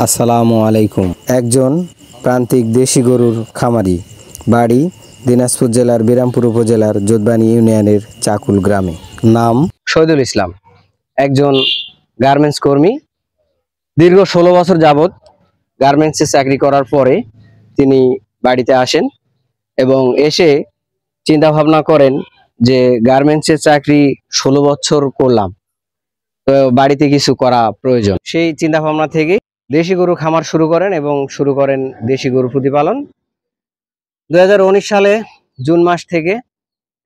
আসসালামু আলাইকুম। একজন প্রান্তিক দেশি গরুর খামারি, বাড়ি দিনাজপুর জেলার বিরামপুর উপজেলার যোধবানী ইউনিয়নের চাকুল গ্রামে। নাম শহীদুল ইসলাম। একজন গার্মেন্টস কর্মী। দীর্ঘ 16 বছর যাবৎ গার্মেন্টসে চাকরি করার পরে তিনি বাড়িতে আসেন এবং এসে চিন্তা ভাবনা করেন যে গার্মেন্টসের চাকরি 16 বছর করলাম, তো বাড়িতে কিছু করা প্রয়োজন। সেই চিন্তা ভাবনা থেকে দেশি গরু খামার শুরু করেন এবং শুরু করেন দেশি গরু প্রতিপালন। 2019 সালে জুন মাস থেকে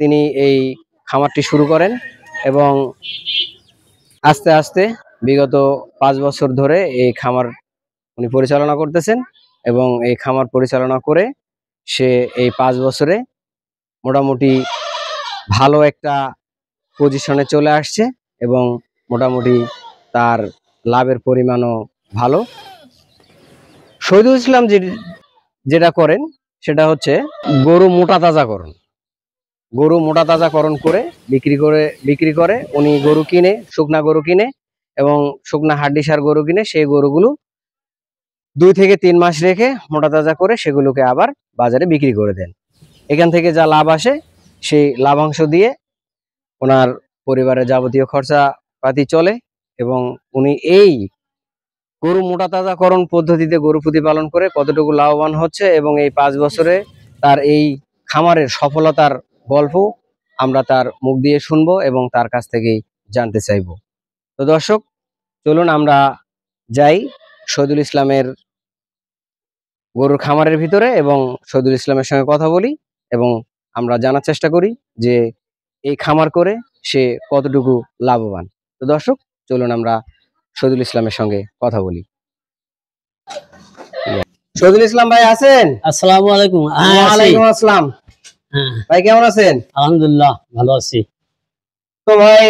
তিনি এই খামারটি শুরু করেন এবং আস্তে আস্তে বিগত 5 বছর ধরে এই খামার উনি পরিচালনা করতেছেন এবং এই খামার পরিচালনা করে সে এই 5 বছরে মোটামুটি ভালো একটা পজিশনে চলে আসছে এবং মোটামুটি তার লাভের পরিমাণও ভালো। শহীদুল ইসলাম যেটা করেন সেটা হচ্ছে গরু মোটা তাজাকরণ। গরু মোটা তাজাকরণ করে বিক্রি করে উনি গরু কিনে, শুকনা গরু কিনে এবং শুকনা হাড্ডিসার গরু কিনে সেই গরুগুলো 2 থেকে 3 মাস রেখে মোটা তাজা করে সেগুলোকে আবার বাজারে বিক্রি করে দেন। এখান থেকে যা লাভ আসে সেই লাভাংশ দিয়ে ওনার পরিবারের যাবতীয় খরচাপাতি চলে এবং উনি এই গরু মোটা তাজাকরণ পদ্ধতিতে গরু প্রতিপালন করে কতটুকু লাভবান হচ্ছে এবং এই 5 বছরে তার এই খামারের সফলতার গল্প আমরা তার মুখ দিয়ে শুনবো এবং তার কাছ থেকেই জানতে চাইবো। তো দর্শক, চলুন আমরা যাই শহীদুল ইসলামের গরুর খামারের ভিতরে এবং শহীদুল ইসলামের সঙ্গে কথা বলি এবং আমরা জানার চেষ্টা করি যে এই খামার করে সে কতটুকু লাভবান। তো দর্শক, চলুন আমরা শহীদুল ইসলামের সঙ্গে কথা বলি। শহীদুল ইসলাম ভাই আছেন? আসসালামু আলাইকুম। ওয়ালাইকুম আসসালাম। ভাই কেমন আছেন? আলহামদুলিল্লাহ ভালো আছি। তো ভাই,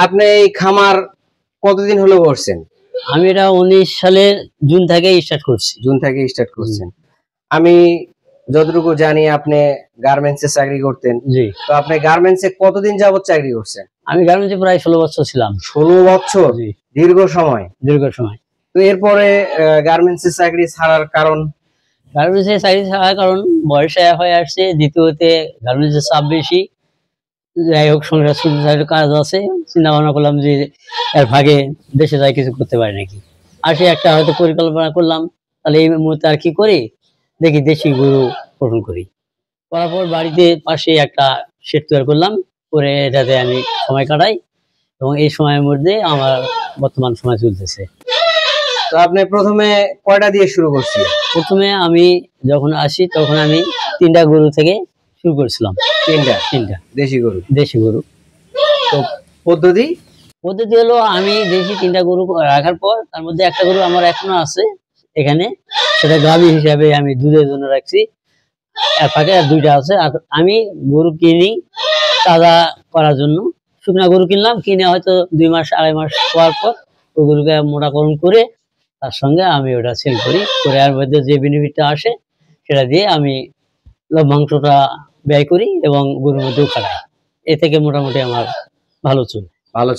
আপনি এই খামার কতদিন হলো করছেন? আমি এটা 19 সালের জুন থেকে স্টার্ট করছি। জুন থেকে স্টার্ট করছেন। আমি যতটুকু জানি আপনি গার্মেন্টসে চাকরি করতেন। জি। তো আপনি গার্মেন্টসে কতদিন যাবত চাকরি করছেন? আমি গার্মেন্টসে প্রায় 16 বছর ছিলাম। 16 বছর? জি। দীর্ঘ সময়। দীর্ঘ সময়। তো এরপরে গার্মেন্টসে চাকরি ছাড়ার কারণ? গার্মেন্টসে চাকরি ছাড়ার কারণ বয়স হয়ে আসছে, দ্বিতীয়তে গার্মেন্টসের চাপ বেশি। যাই হোক, সংসার ছোট কাজ আছে, চিন্তা ভাবনা করলাম যে এর ভাগে দেশে যাই কিছু করতে পারি নাকি। আসে একটা হয়তো পরিকল্পনা করলাম, তাহলে এই মুহূর্তে আর কি করি, দেখি দেশি গরু পোষণ করি। করার পর বাড়িতে পাশে একটা শেড তৈরি করলাম, করে এটাতে আমি সময় কাটাই এবং এই সময়ের মধ্যে আমার বর্তমান সময় চলতেছে। তো আপনি প্রথমে কয়টা দিয়ে শুরু করছিলেন? প্রথমে আমি যখন আসি তখন আমি 3টা গরু থেকে শুরু করেছিলাম। 3টা দেশি গরু? দেশি গরু। তো পদ্ধতি হলো আমি দেশি 3টা গরু রাখার পর তার মধ্যে একটা গরু আমার এখনো আছে এখানে, সেটা গাভী হিসাবে আমি দুধের জন্য রাখছি। এর ফাঁকে আর 2টা আছে। আর আমি গরু কিনি তাজা করার জন্য। শুকনা গরু কিনলাম, কিনে হয়তো 2 মাস 2.5 মাস হওয়ার পর ওই গরুকে মোটাকরণ করে তার সঙ্গে আমি ওটা সেল করি, করে এর মধ্যে যে বেনিফিটটা আসে সেটা দিয়ে আমি লভ্যাংশটা ব্যয় করি এবং গরুর মধ্যেও খাটাই। এ থেকে মোটামুটি আমার ভালো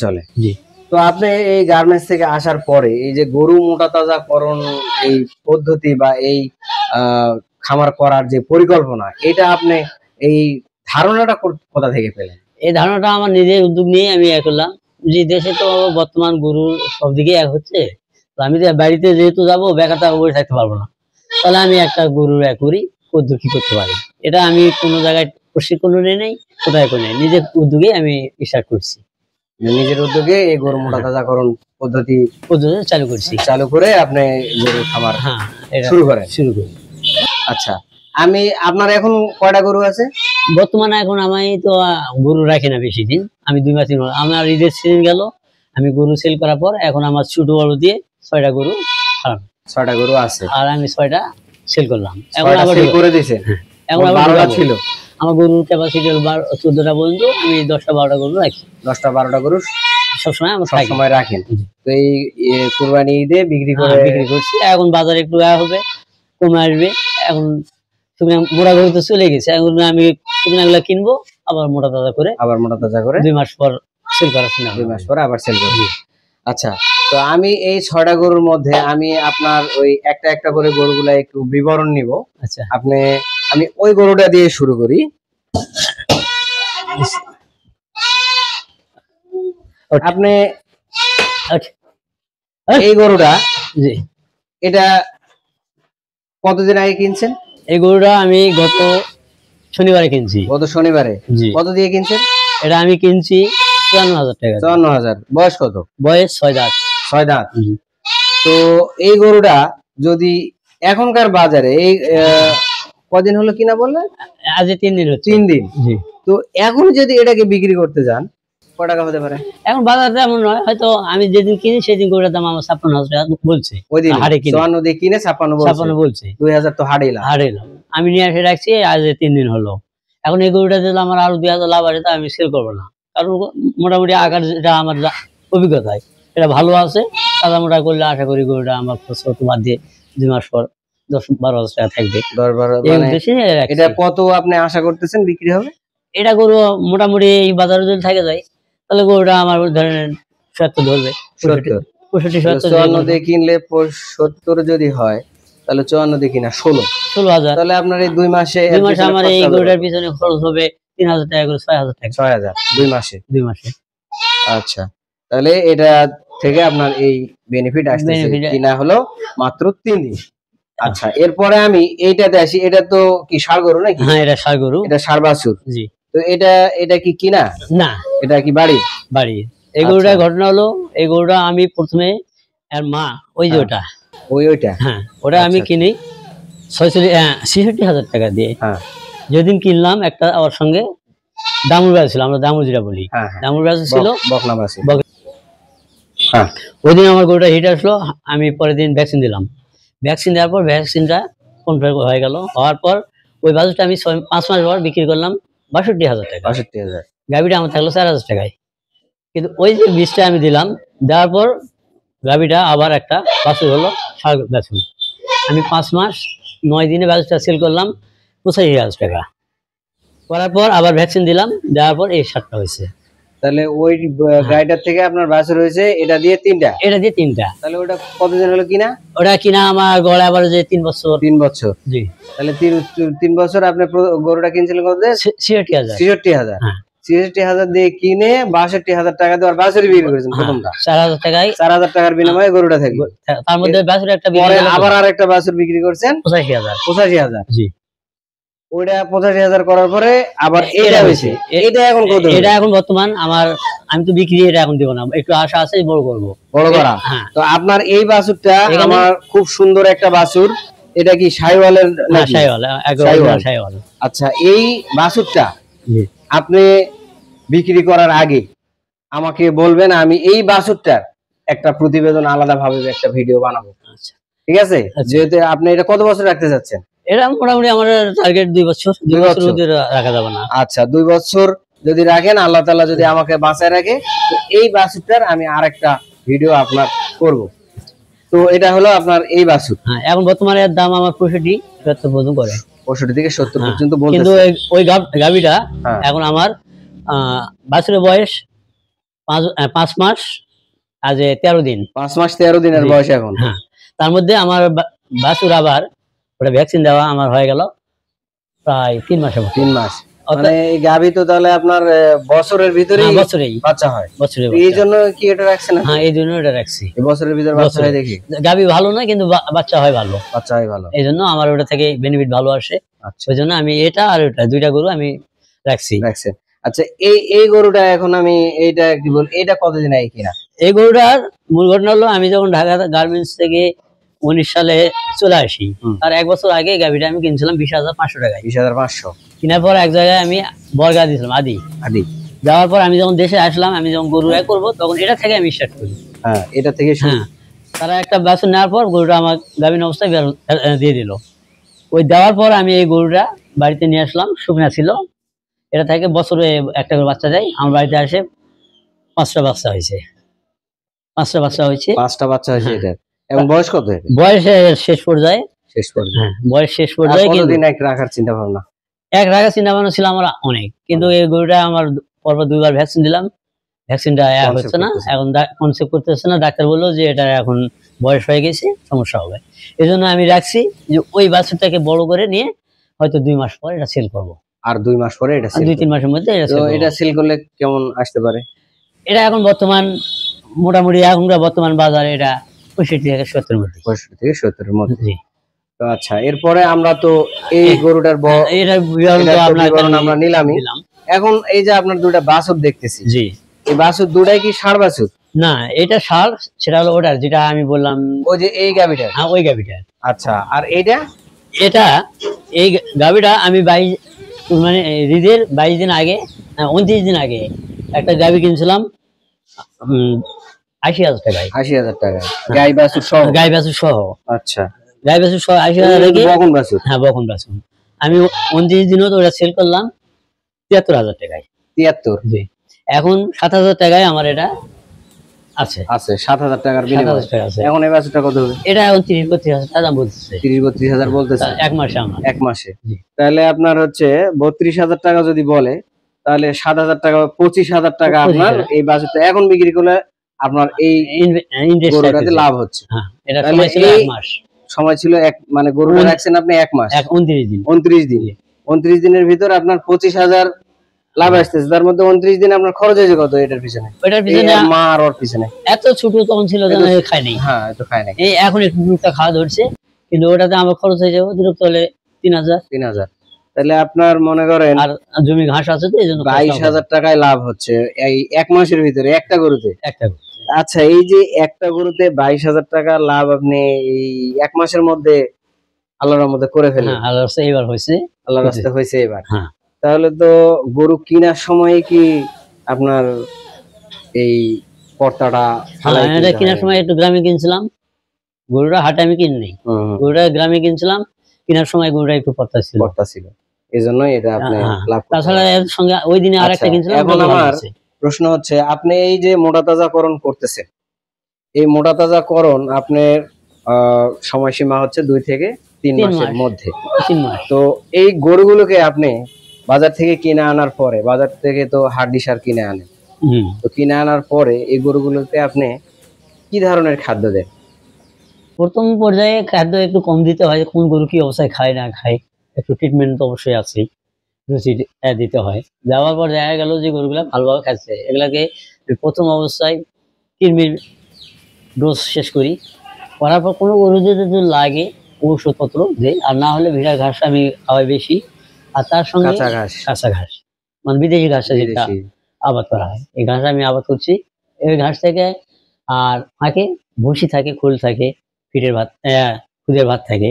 চলে। জি। তো আপনি এই গার্মেন্টস থেকে আসার পরে এই যে গরু মোটা তাজাকরণ এই পদ্ধতি বা এই খামার করার যে পরিকল্পনা, এটা আপনি এই ধারণাটা কোথা থেকে পেলেন? এই ধারণাটা আমার নিজের উদ্যোগ নিয়ে আমি করলাম। যে দেশে তো বর্তমান গরুর সব দিকে এক হচ্ছে, তো আমি বাড়িতে যেহেতু যাবো, বেকারটা বসে থাকতে পারবো না, তাহলে আমি একটা গরুর করি পদ্ধতি করতে পারি। এটা আমি কোনো জায়গায় প্রশিক্ষণ নিয়ে নেই, কোথায় করে নেই, নিজের উদ্যোগে আমি স্টার্ট করছি। নিজের উদ্যোগে এই গরু মোটা তাজাকরণ পদ্ধতি চালু করে আপনি গরুর খামার শুরু করি। আচ্ছা, আপনার এখন কয়টা গরু আছে? বর্তমানে এখন আমি তো গরু রাখি না বেশি দিন, আমি 2 মাস 3 মাস। আমার ঈদের সিজন গেল, আমি গরু সেল করার পর এখন আমার ছোট বড় দিয়ে 6টা গরু ফার্ম। 6টা গরু আছে আর আমি 6টা সেল করলাম। এখন আবার সেল করে দিয়েছেন? এখন 12টা ছিল। আমার গরুর ক্যাপাসিটি 14টা পর্যন্ত। আমি 10টা 12টা গরু রাখি। 10টা 12টা গরু সবসময় সময় রাখেন। তো এই কুরবানি ঈদে বিক্রি করছি। এখন বাজারে একটু হবে, কমে আসবে। এখন মোটা গরু তো চলে গেছে, এখন আমি শুকনাগুলো কিনবো, আবার মোটা তাজা করে 2 মাস পর সেল করার জন্য। 2 মাস পর আবার সেল করবো। আচ্ছা, তো তো আমি এই 6টা গরুর মধ্যে আমি আপনার ওই একটা একটা করে গরুগুলা একটু বিবরণ নিব। আচ্ছা আমি ওই গরুটা দিয়ে শুরু করি। আপনি এই গরুটা, জি, এটা কতদিন আগে কিনছেন? এই গরুটা আমি গত শনিবারে কিনছি। গত শনিবারে? জি। কত দিয়ে কিনছেন? এটা আমি কিনছি 54,000 টাকা। 54,000। বয়স কত? বয়স 6 দাঁত। 6 দাঁত। তো এই গরুটা যদি এখনকার বাজারে এই কদিন হলো কিনা বললেন? আজ 3 দিন হচ্ছে। 3 দিন। জি। তো এখন যদি এটাকে বিক্রি করতে যান কত টাকা হতে পারে? এখন বাজারটা এমন নয়, হয়তো আমি যেদিন কিনি সেদিন গরুটার দাম আমার 56,000 টাকা বলছে। ওই দিন হাড়ে কিনে 54 দিয়ে কিনে 56 বলছে। 2000 তো হাড়িলা। আমি নিয়ে এসে রাখছি, আজ 3 দিন হলো। এখন এই গরুটা দিলে আমার আরো 2,000 লাভ আছে, তা আমি সেল করবো না। কারণ মোটামুটি আকার যেটা আমার অভিজ্ঞতায় এটা ভালো আছে। তারা মোটা করলে আশা করি গরুটা আমার খরচ বাদ দিয়ে 2 মাস পর 10-12,000 টাকা থাকবে। 10-12 এটা কত আপনি আশা করতেছেন বিক্রি হবে? এটা গরু মোটামুটি এই বাজারে যদি থাকে যায় তাহলে গরুটা আমার ধরেন 70 ধরবে। 70 65-70 54 দিয়ে কিনলে 70 যদি হয় তাহলে 54 দিয়ে কিনা 16,000। তাহলে আপনার এই 2 মাসে আমার এই গরুটার পিছনে খরচ হবে 3,000 টাকা করে, 6,000 টাকা। 6,000 2 মাসে। আচ্ছা, তাহলে এটা থেকে আপনার এই বেনিফিট আসতেছে। কিনা হলো মাত্র 3 দিন। আচ্ছা, এরপরে আমি এইটাতে আসি। এটা তো কি ষাঁড় গরু নাকি? হ্যাঁ, এটা ষাঁড় গরু। এটা ষাঁড় বাছুর। জি। তো এটা কি কিনা? না, এটা কি বাড়ি? এই গরুটার ঘটনা হলো, এই গরুটা আমি প্রথমে এর মা ওই যে ওইটা হ্যাঁ, ওটা আমি কিনি 66,000 টাকা দিয়ে। হ্যাঁ, যেদিন কিনলাম একটা ওর সঙ্গে দামুর বাছুর ছিল, আমরা দামুর যেটা বলি, দামুর বাছুর ছিল, বকনা বাছুর। হ্যাঁ, ওই দিন আমার গরুটা হিট আসলো। আমি পরের দিন ভ্যাকসিন দিলাম। ভ্যাকসিন দেওয়ার পর ভ্যাকসিনটা কনফার্ম হয়ে গেল। হওয়ার পর ওই বাছুরটা আমি 5 মাস পর বিক্রি করলাম 62,000 টাকা। 62,000। গাভিটা আমার থাকলো 4,000 টাকায়। কিন্তু ওই যে বীজটা আমি দিলাম, দেওয়ার পর গাভিটা আবার একটা বাছুর হলো, ষাঁড় বাছুর। আমি 5 মাস 9 দিনে বাছুরটা সেল করলাম 85,000 টাকা। করার পর আবার ভ্যাকসিন দিলাম, দেওয়ার পর এই ষাঁড়টা হয়েছে। তাহলে ওই গাইটার থেকে আপনার বাছুর হয়েছে এটা দিয়ে 3টা। তাহলে ওটা কতদিন হলো কিনা? ওটা কিনা আমার গড়ে আবার যে 3 বছর। 3 বছর। জি। তাহলে 3 বছর আপনি গরুটা কিনছিলেন কত? 66,000। 66,000। হ্যাঁ, 66,000 দিয়ে কিনে 62,000 টাকা দিয়ে বাছুর বিক্রি করেছেন প্রথমটা। 4,000 টাকায়। 4,000 টাকার বিনিময়ে গরুটা থাকবে। তার মধ্যে বাছুর একটা পরে আবার আরেকটা বাছুর বিক্রি করছেন 85,000। 85,000। জি। ওইটা 85,000 করার পরে আবার এটা হয়েছে। এটা এখন কত? এটা এখন বর্তমান আমার, আমি তো বিক্রি এটা এখন দিব না, একটু আশা আছে বড় করব, বড় করা। তো আপনার এই বাছুরটা আমার খুব সুন্দর একটা বাছুর। এটা কি শাহিওয়ালের? শাহিওয়াল। আচ্ছা, এই বাছুরটা আপনি বিক্রি করার আগে আমাকে বলবেন, আমি এই বাছুরটার একটা প্রতিবেদন আলাদা ভাবে একটা ভিডিও বানাবো। আচ্ছা, ঠিক আছে? যেহেতু আপনি এটা কত বছর রাখতে চাচ্ছেন? এটা মোটামুটি আমার টার্গেট 2 বছর। 2 বছর রাখা যাবে না। আচ্ছা, 2 বছর যদি রাখেন, আল্লাহ তাআলা যদি আমাকে বাঁচায় রাখে, তো এই বাছুরটার আমি আরেকটা ভিডিও আপনার করব। তো এটা হলো আপনার এই বাছুর। হ্যাঁ, এখন বর্তমানে এর দাম আমার 65-70 পর্যন্ত করে। 65 থেকে 70 পর্যন্ত বলতেছে। কিন্তু ওই গাভিটা এখন আমার বাছুরের বয়স 5 মাস আজ 13 দিন। 5 মাস 13 দিনের বয়স এখন। হ্যাঁ, তার মধ্যে আমার বাছুর আবার ওটা ভ্যাকসিন দেওয়া আমার হয়ে গেল প্রায় 3 মাসের মতো। 3 মাস। মানে এই গাভী তো তাহলে আপনার বছরের ভিতরেই বাচ্চা হয়। এই জন্য কি এটা রাখছেন? হ্যাঁ, এই জন্য এটা রাখছি। এই বছরের ভিতরে বাচ্চা হয় দেখি। গাভী ভালো না, কিন্তু বাচ্চা হয় ভালো। এই জন্য আমার ওটা থেকে বেনিফিট ভালো আসে। ওই জন্য আমি এটা আর ওটা 2টা গরু আমি রাখছি। আচ্ছা, এই গরুটা এখন আমি এইটা কি বল, এটা কতদিন আগে কিনা? এই গরুটার মূল ঘটনা হলো, আমি যখন ঢাকা গার্মেন্টস থেকে 19 সালে চলে আসি, তার 1 বছর আগে গাভিটা আমি কিনছিলাম 20,500 টাকায়। 20,500 কেনার পর এক জায়গায় আমি বর্গা দিয়েছিলাম, আদি যাওয়ার পর আমি যখন দেশে আসলাম, আমি যখন গরু করবো তখন এটা থেকে আমি স্টার্ট করি। হ্যাঁ, এটা থেকে। হ্যাঁ, তারা একটা বাছুর নেওয়ার পর গরুটা আমার গাভিন অবস্থায় দিয়ে দিল। ওই দেওয়ার পর আমি এই গরুটা বাড়িতে নিয়ে আসলাম, শুকনা ছিল। এটা থেকে বছরে একটা করে বাচ্চা দেয়। আমার বাড়িতে আসে 5টা বাচ্চা হয়েছে। 5টা বাচ্চা হয়েছে। এটা এবং বয়স কত? বয়স শেষ পর্যায়ে। হ্যাঁ, বয়স শেষ পর্যায়ে। কতদিন এক রাখার চিন্তা ভাবনা? এক রাখার চিন্তা ভাবনা ছিল আমার অনেক, কিন্তু এই গরুটা আমার পরপর 2বার ভ্যাকসিন দিলাম। ভ্যাকসিনটা Concept হচ্ছে না, করতেছে। এখন কনসেপ্ট করতেছে না। ডাক্তার বললো যে এটা এখন বয়স হয়ে গেছে, সমস্যা হবে। এই জন্য আমি রাখছি যে ওই বাছুরটাকে বড় করে নিয়ে হয়তো 2 মাস পর এটা সেল করবো। আর 2 মাস পরে এটা আর সেল 2-3 মাসের মধ্যে এটা তো সেল করবো। এটা সেল করলে কেমন আসতে পারে? এটা এখন বর্তমান মোটামুটি এখনকার বর্তমান বাজারে এটা 65 থেকে 70 মধ্যে। 65 থেকে 70 এর মধ্যে। জি। তো আচ্ছা, এরপরে আমরা তো এই গরুটার এটার বিবরণ তো এটার তো আপনার বিবরণ আমরা নিলামই। দিলাম। এখন এই যে আপনার দুইটা বাছুর দেখতেছি, জি। এই বাছুর দুটাই কি ষাঁড় বাছুর? না, এটা ষাঁড়, সেটা হলো ওটার যেটা আমি বললাম। ওই যে এই গাভীটা? হ্যাঁ, ওই গাভীটা। আচ্ছা, আর এইটা? এটা এই গাভীটা আমি 22 মানে ঈদের 22 দিন আগে, 29 দিন আগে একটা গাভী কিনছিলাম 80,000 টাকায়। 80,000 টাকা গাই বাছুর সহ? গাই বাছুর সহ। আচ্ছা, গাই বাছুর সহ 80,000 টাকা। বকন বাছুর? হ্যাঁ, বকন বাছুর। আমি 29 দিনও তো ওটা সেল করলাম 73,000 টাকায়। 73? জি। এখন 7,000 টাকায় আমার এটা আছে। আছে 7,000 টাকার বিনিময়ে। 7,000 টাকা আছে। এখন এই বাছুরটা কত হবে? এটা এখন 30-32,000 টাকা দাম বলতেছে। 30-32,000 বলতেছে এক মাসে আমার। এক মাসে? জি। তাহলে আপনার হচ্ছে 32,000 টাকা যদি বলে, তাহলে 7,000 টাকা, 25,000 টাকা আপনার এই বাছুরটা এখন বিক্রি করলে আপনার এই গরুটাতে লাভ হচ্ছে। হ্যাঁ, এটা তাহলে সময় ছিল এই 1 মাস। সময় ছিল মানে গরুটা রাখছেন আপনি 1 মাস, 29 দিন। 29 দিন। 29 দিনের ভিতরে আপনার 25,000 লাভ আসতেছে। তার মধ্যে 29 দিন আপনার খরচ হয়েছে কত এটার পিছনে? ওটার পিছনে মা আর ওর পিছনে এত ছোট তখন ছিল যে খাই নাই। হ্যাঁ, এটা খায় নাই। এই এখন একটু টুকটা খাওয়া ধরছে, কিন্তু ওটাতে আমার খরচ হয়ে যাবে অতিরিক্ত হলে 3,000। 3,000। তাহলে আপনার মনে করেন আর জমি ঘাস আছে তো এই জন্য 22,000 টাকায় লাভ হচ্ছে এই 1 মাসের ভিতরে একটা গরুতে। একটা। আচ্ছা, এই যে একটা গরুতে 22,000 টাকা লাভ আপনি এই 1 মাসের মধ্যে আল্লাহর রহমতে করে ফেলেন। হ্যাঁ, আল্লাহর রাস্তায় এবার হয়েছে। আল্লাহর রাস্তায় হয়েছে এবার। হ্যাঁ। তাহলে তো গরু কেনার সময় কি আপনার এই পর্দাটা ফালাই এটা কিনতে কেনার হয়? সময় একটু গ্রামে কিনছিলাম, গরুটা হাটে আমি কিনি। গরুটা গ্রামে কিনছিলাম, কেনার সময় গরুটা একটু পর্দা ছিল। পর্দা ছিল, এই জন্যই এটা আপনি লাভ করতে তাছাড়া পারেন। এর সঙ্গে ওই দিনে আরেকটা আচ্ছা, কিনছিলাম। এখন আমার প্রশ্ন হচ্ছে, আপনি এই যে মোটা তাজাকরণ করতেছেন, এই মোটা তাজাকরণ আপনার সময়সীমা হচ্ছে 2 থেকে 3 মাসের মধ্যে। 3 মাস। তো এই গরুগুলোকে আপনি বাজার থেকে কিনে আনার পরে, বাজার থেকে তো হাড্ডি সার কিনে আনেন, তো কিনে আনার পরে এই গরুগুলোতে আপনি কি ধরনের খাদ্য দেন? প্রথম পর্যায়ে খাদ্য একটু কম দিতে হয়, কোন গরু কি অবস্থায় খায় না খায়, একটু ট্রিটমেন্ট তো অবশ্যই আছে, রুচি দিতে হয়। যাওয়ার পর দেখা গেল যে গরুগুলা ভালোভাবে খাচ্ছে, এগুলাকে প্রথম অবস্থায় কৃমির ডোজ শেষ করি, করার পর কোনো গরু যদি লাগে ঔষধপত্র দেই, আর না হলে ভিড়া ঘাস আমি খাওয়াই বেশি। আর তার সঙ্গে কাঁচা ঘাস, মানে বিদেশি ঘাসটা যেটা আবাদ করা হয়, এই ঘাস আমি আবাদ করছি। এই ঘাস থেকে আর ফাঁকে ভুসি থাকে, খোল থাকে, ফিটের ভাত, খুদের ভাত থাকে,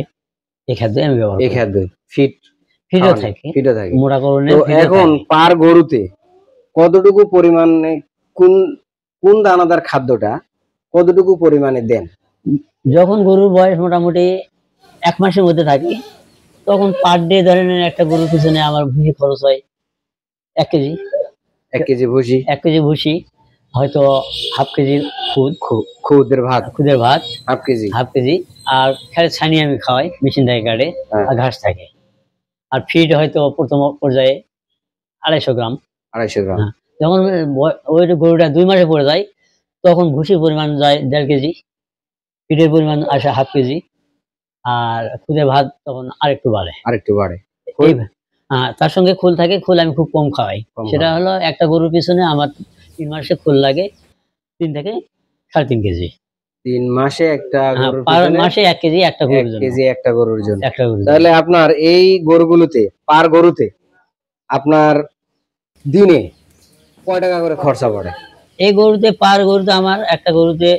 এই খাদ্য আমি ব্যবহার করি। এই খাদ্য ফিটও থাকে, মোটা করণে। তো এখন পার গরুতে কতটুকু পরিমাণে কোন দানাদার খাদ্যটা কতটুকু পরিমাণে দেন? যখন গরুর বয়স মোটামুটি 1 মাসের মধ্যে থাকে, তখন পার ডে ধরেন একটা গরুর পিছনে আমার ভুসি খরচ হয় 1 কেজি। 1 কেজি ভুসি? 1 কেজি ভুসি, হয়তো হাফ কেজি খুদের ভাত, হাফ কেজি। আর খেলে ছানি আমি খাওয়াই, মেশিন থেকে কাটে, আর ঘাস থাকে। আর ফিড হয়তো প্রথম পর্যায়ে 250 গ্রাম। যখন ওই গরুটা 2 মাসে পড়ে যায়, তখন ভুসির পরিমাণ যায় 1.5 কেজি, ফিডের পরিমাণ আসে হাফ কেজি, আর খুদের ভাত তখন আরেকটু বাড়ে। তার সঙ্গে খোল থাকে, খোল আমি খুব কম খাওয়াই। সেটা হলো একটা গরুর পিছনে আমার 3 মাসে খোল লাগে 3 থেকে 3.5 কেজি। 3 মাসে একটা গরুর পিছনে মাসে 1 কেজি একটা গরুর জন্য। 1 কেজি একটা গরুর জন্য। তাহলে আপনার এই গরুগুলোতে, পার গরুতে আপনার দিনে কয় টাকা করে খরচা পড়ে? এই গরুতে পার গরুতে আমার একটা গরুতে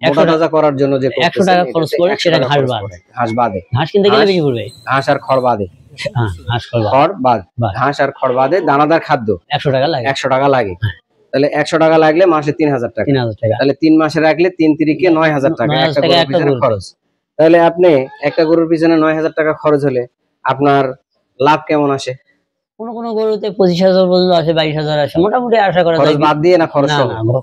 100 টাকা করার জন্য যে 100 টাকা খরচ পড়ে, সেটা ঘাস বাদে। ঘাস কিনতে গেলে বেশি পড়বে। ঘাস আর খড় বাদে। ঘাস আর খড় বাদে দানাদার খাদ্য 100 টাকা লাগে। 100 টাকা লাগে। তাহলে 100 টাকা লাগলে মাসে 3,000 টাকা। 3,000 টাকা। তাহলে 3 মাসে রাখলে 3 তিরিকে 9,000 টাকা একটা গরুর পিছনে খরচ। তাহলে আপনি একটা গরুর পিছনে 9,000 টাকা খরচ হলে আপনার লাভ কেমন আসে? কোন গরুতে 25,000 পর্যন্ত আসে, 22,000 আসে, মোটামুটি আশা করা যায়। খরচ বাদ দিয়ে না খরচ সহ? না,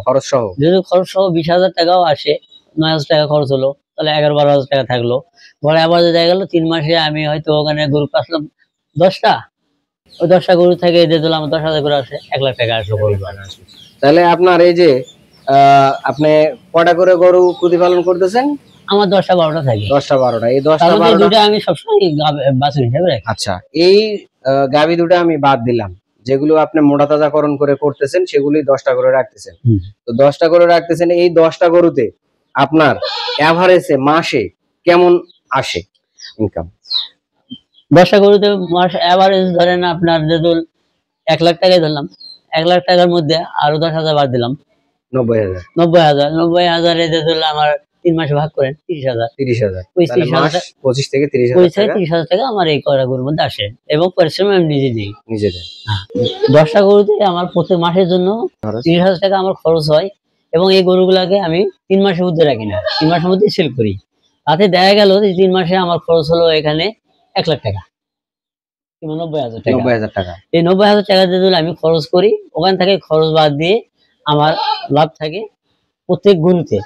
খরচ সহ। যদি খরচ সহ 20,000 টাকাও আসে, 9,000 টাকা খরচ হলো, তাহলে 11-12,000 টাকা থাকলো। ঘরে আবার দেখা গেল 3 মাসে আমি হয়তো ওখানে গরু পাচ্লাম 10টা, ওই 10টা গরু থেকে দিয়ে দিলাম 10,000 করে আসে, 1 লাখ টাকা আসলো গরু। তাহলে আপনার এই যে আপনি কয়টা করে গরু প্রতিপালন করতেছেন? আমার 10টা 12টা থাকে। 10টা 12টা। এই তার 10টা মধ্যে 12টা দুইটা আমি সবসময় বাছুর হিসেবে রাখি। আচ্ছা, এই গাভী দুটো আমি বাদ দিলাম, যেগুলো আপনি মোটা তাজাকরণ করে করতেছেন সেগুলি 10টা করে রাখতেছেন। তো 10টা করে রাখতেছেন, এই 10টা গরুতে আপনার এভারেজে মাসে কেমন আসে ইনকাম? 10টা গরুতে মাস এভারেজ ধরেন আপনার যেদুল 1 লাখ টাকাই ধরলাম, 1 লাখ টাকার মধ্যে আরো 10,000 বাদ দিলাম, 90,000। 90,000 যেদুল আমার 3 মাসে ভাগ করেন 30,000। 30,000 ওই তাহলে মাস 30,000 25 থেকে 30,000 ওই টাকা 30,000 টাকা আমার এই কয়টা গরুর মধ্যে আসে এবং পরিশ্রম আমি নিজে দিই। নিজে দেন। 10টা গরুতে আমার প্রত্যেক মাসের জন্য 30,000 টাকা আমার খরচ হয় এবং এই গরুগুলাকে আমি 3 মাসের মধ্যে রাখি না, 3 মাসের মধ্যে সেল করি। তাতে দেখা গেল যে 3 মাসে আমার খরচ হলো এখানে 1 লাখ টাকা কিংবা 90,000 টাকা। 90,000 টাকা। এই 90,000 টাকা যদি আমি খরচ করি, ওখান থেকে খরচ বাদ দিয়ে আমার লাভ থাকে প্রত্যেক গরুতে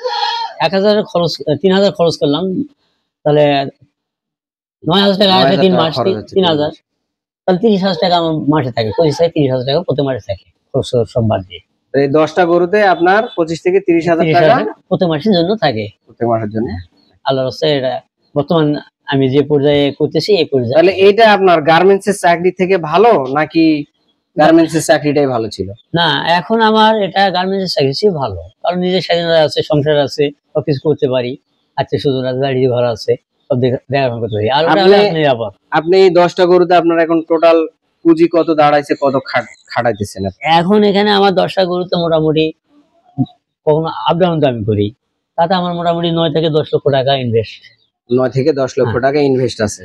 1,000 খরচ, 3,000 খরচ করলাম, তাহলে 9,000 টাকা আছে 3 মাস, 3,000, তাহলে 30,000 টাকা আমার মাসে থাকে। 25,000 30,000 টাকা প্রতি মাসে থাকে খরচ সব বাদ দিয়ে। এই 10টা গরুতে আপনার 25 থেকে 30,000 টাকা 30,000 টাকা প্রতি মাসের জন্য থাকে। প্রত্যেক মাসের জন্য। আল্লাহর রাস্তায় এটা বর্তমান আমি যে পর্যায়ে করতেছি এই পর্যায়ে। তাহলে এইটা আপনার গার্মেন্টস এর চাকরি থেকে ভালো নাকি গার্মেন্টস এর চাকরিটাই ভালো ছিল? না, এখন আমার এটা গার্মেন্টস চাকরি চেয়ে ভালো, কারণ নিজের স্বাধীনতা আছে, সংসার আছে, সবকিছু করতে পারি, আত্মীয় স্বজন আছে, গাড়ি ঘর আছে, সব দেখাশোনা করতে পারি। আর ওটা হলো নিরাপদ। আপনি এই 10টা গরুতে আপনার এখন টোটাল পুঁজি কত দাঁড়াইছে, কত খাটাইতেছেন? এখন এখানে আমার 10টা গরুতে মোটামুটি কখনো আপ ডাউন আমি করি, তাতে আমার মোটামুটি 9 থেকে 10 লক্ষ টাকা ইনভেস্ট। 9 থেকে 10 লক্ষ টাকা ইনভেস্ট আছে।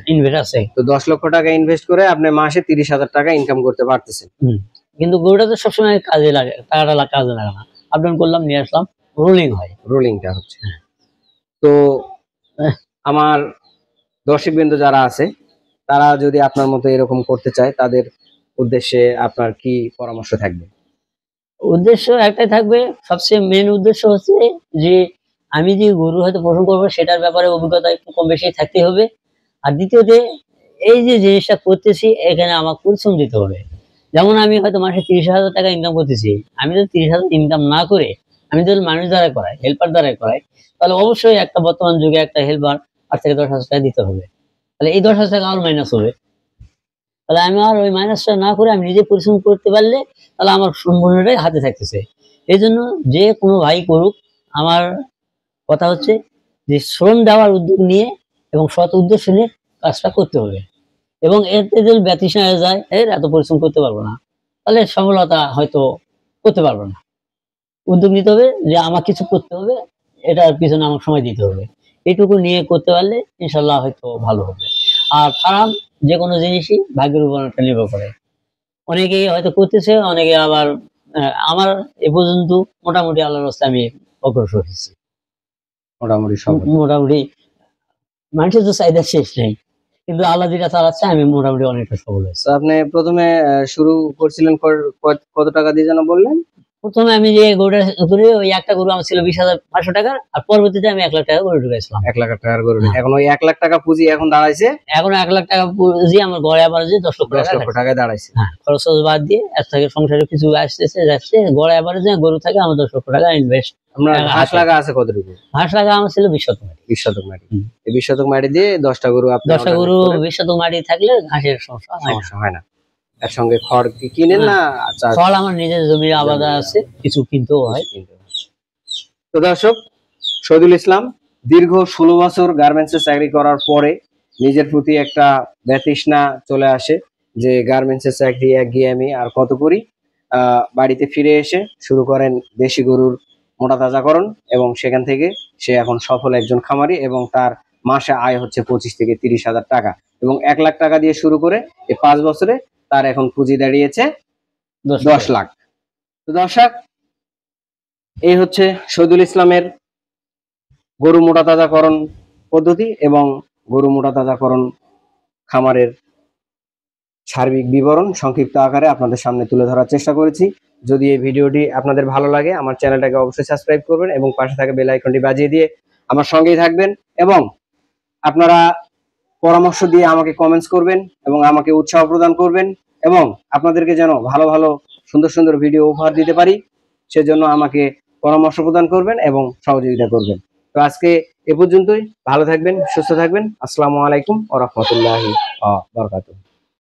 তো 10 লক্ষ টাকা ইনভেস্ট করে আপনি মাসে 30,000 টাকা ইনকাম করতে পারতেছেন। কিন্তু গরুটা তো সবসময় কাজে লাগে, টাকাটা কাজে লাগে না, আপ ডাউন করলাম নিয়ে আসলাম, রোলিং হয়, রোলিংটা হচ্ছে। তো আমার দর্শকবৃন্দ যারা আছে তারা যদি আপনার মতো এরকম করতে চায়, তাদের উদ্দেশ্যে আপনার কি পরামর্শ থাকবে? উদ্দেশ্য একটাই থাকবে, সবচেয়ে মেন উদ্দেশ্য হচ্ছে যে আমি যে গরু হয়তো পোষণ করবো সেটার ব্যাপারে অভিজ্ঞতা একটু কম বেশি থাকতে হবে। আর দ্বিতীয়তে এই যে জিনিসটা করতেছি এখানে আমার পরিশ্রম দিতে হবে। যেমন আমি হয়তো মাসে 30,000 টাকা ইনকাম করতেছি, আমি যদি 30,000 ইনকাম না করে আমি যদি মানুষ দ্বারা করাই, হেল্পার দ্বারা করাই, তাহলে অবশ্যই একটা বর্তমান যুগে একটা হেল্পার 8 থেকে 10,000 টাকা দিতে হবে। তাহলে এই 10,000 টাকা আমার মাইনাস হবে। তাহলে আমি আর ওই মাইনাসটা না করে আমি নিজে পরিশ্রম করতে পারলে তাহলে আমার সম্পূর্ণটাই হাতে থাকতেছে। এই জন্য যে কোনো ভাই করুক, আমার কথা হচ্ছে যে শ্রম দেওয়ার উদ্যোগ নিয়ে এবং সৎ উদ্দেশ্য নিয়ে কাজটা করতে হবে। এবং এতে যদি ব্যতিক্রম হয়ে যায়, এত পরিশ্রম করতে পারবো না, তাহলে সফলতা হয়তো করতে পারবো না। উদ্যোগ নিতে হবে যে আমার কিছু করতে হবে, এটার পিছনে আমার সময় দিতে হবে, এইটুকু নিয়ে করতে পারলে ইনশাল্লাহ হয়তো ভালো হবে। আর ফার্ম যে কোনো জিনিসই ভাগ্যের উপর একটা নির্ভর করে। অনেকেই হয়তো করতেছে, অনেকে আবার আমার এ পর্যন্ত মোটামুটি আল্লাহর রাস্তায় আমি অগ্রসর হয়েছি। মোটামুটি মানুষের তো চাহিদা শেষ নেই, কিন্তু আল্লাহ যেটা চালাচ্ছে আমি মোটামুটি অনেকটা সফল হয়েছি। আপনি প্রথমে শুরু করছিলেন কত টাকা দিয়ে যেন বললেন? প্রথমে আমি যে গরুটা করি, ওই একটা গরু আমার ছিল 20,500 টাকার, আর পরবর্তীতে আমি 1 লাখ টাকা গরু ঢুকাইছিলাম। 1 লাখ টাকার গরু। এখন ওই 1 লাখ টাকা পুঁজি এখন দাঁড়াইছে, এখন 1 লাখ টাকা পুঁজি আমার গড়ে আবার যে 10 লক্ষ টাকায় দাঁড়াইছে। হ্যাঁ, খরচ বাদ দিয়ে এর থেকে সংসারে কিছু আসতেছে যাচ্ছে, গড়ে আবার যে গরু থাকে আমার 10 লক্ষ টাকা ইনভেস্ট। আমরা ঘাস লাগা আছে কতটুকু? ঘাস লাগা আমার ছিল 20 শতক মাটি। 20 শতক মাটি। এই 20 শতক মাটি দিয়ে 10টা গরু, আপনি 10টা গরু 20 শতক মাটি থাকলে ঘাসের সমস্যা হয় না। এর সঙ্গে খড় কি কিনেন না? খড় আমার নিজের জমির আবাদ আছে, কিছু কিনতেও হয়। তো দর্শক, শহীদুল ইসলাম দীর্ঘ 16 বছর গার্মেন্টসে চাকরি করার পরে নিজের প্রতি একটা ব্যতৃষ্ণা চলে আসে যে গার্মেন্টসের চাকরি একঘেয়েমি আর কত করি। বাড়িতে ফিরে এসে শুরু করেন দেশি গরুর মোটা তাজাকরণ এবং সেখান থেকে সে এখন সফল একজন খামারি এবং তার মাসে আয় হচ্ছে 25 থেকে 30,000 টাকা এবং 1 লাখ টাকা দিয়ে শুরু করে এই 5 বছরে তার এখন পুঁজি দাঁড়িয়েছে 10 লাখ। তো দর্শক, এই হচ্ছে শহীদুল ইসলামের গরু মোটা তাজাকরণ পদ্ধতি এবং গরু মোটা তাজাকরণ খামারের সার্বিক বিবরণ সংক্ষিপ্ত আকারে আপনাদের সামনে তুলে ধরার চেষ্টা করেছি। যদি এই ভিডিওটি আপনাদের ভালো লাগে আমার চ্যানেলটাকে অবশ্যই সাবস্ক্রাইব করবেন এবং পাশে থাকা বেল আইকনটি বাজিয়ে দিয়ে আমার সঙ্গেই থাকবেন এবং আপনারা পরামর্শ দিয়ে আমাকে কমেন্টস করবেন এবং আমাকে উৎসাহ প্রদান করবেন এবং আপনাদেরকে যেন ভালো ভালো সুন্দর সুন্দর ভিডিও উপহার দিতে পারি সেজন্য আমাকে পরামর্শ প্রদান করবেন এবং সহযোগিতা করবেন। তো আজকে এ পর্যন্তই। ভালো থাকবেন, সুস্থ থাকবেন। আসসালামু আলাইকুম ওয়া রাহমাতুল্লাহি ওয়া বারাকাতুহু।